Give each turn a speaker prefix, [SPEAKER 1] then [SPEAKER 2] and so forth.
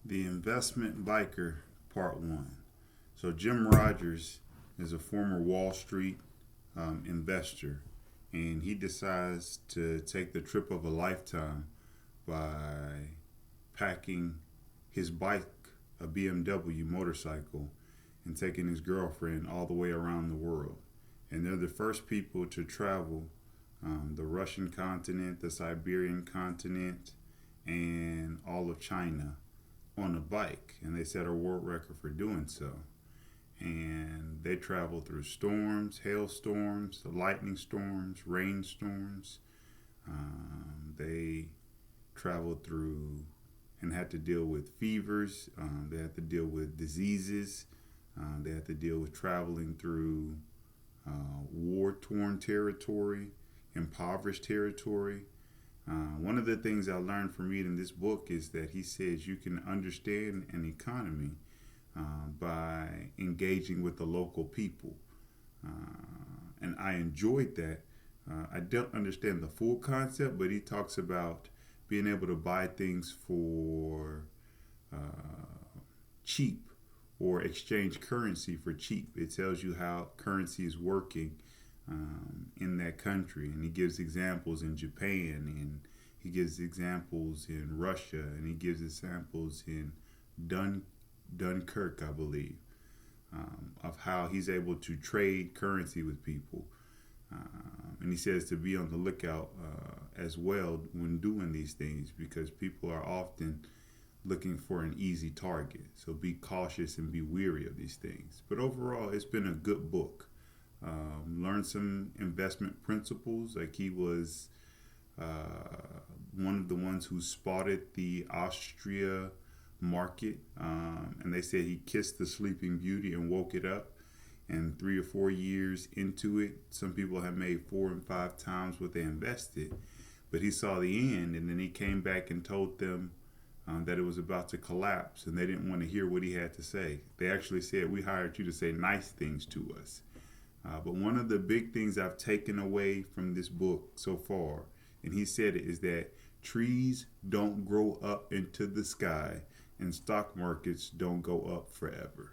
[SPEAKER 1] The Investment Biker, Part 1. So, Jim Rogers is a former Wall Street investor, and he decides to take the trip of a lifetime by packing his bike, a BMW motorcycle, and taking his girlfriend all the way around the world. And they're the first people to travel the Russian continent, the Siberian continent, and all of China on a bike, and they set a world record for doing so. And they traveled through storms, hailstorms, lightning storms, rainstorms. They traveled through and had to deal with fevers. They had to deal with diseases. They had to deal with traveling through war torn territory, impoverished territory. One of the things I learned from reading this book is that he says you can understand an economy by engaging with the local people. And I enjoyed that. I don't understand the full concept, but he talks about being able to buy things for cheap or exchange currency for cheap. It tells you how currency is working in that country. And he gives examples in Japan, and he gives examples in Russia, and he gives examples in Dunkirk, I believe, of how he's able to trade currency with people. And he says to be on the lookout as well when doing these things, because people are often looking for an easy target. So be cautious and be wary of these things. But overall, it's been a good book. Learned some investment principles. Like he was one of the ones who spotted the Austria market, and they said he kissed the Sleeping Beauty and woke it up. And 3 or 4 years into it, some people have made 4 and 5 times what they invested. But he saw the end, and then he came back and told them that it was about to collapse, and they didn't want to hear what he had to say. They actually said, "We hired you to say nice things to us." But one of the big things I've taken away from this book so far, and he said it, is that trees don't grow up into the sky, and stock markets don't go up forever.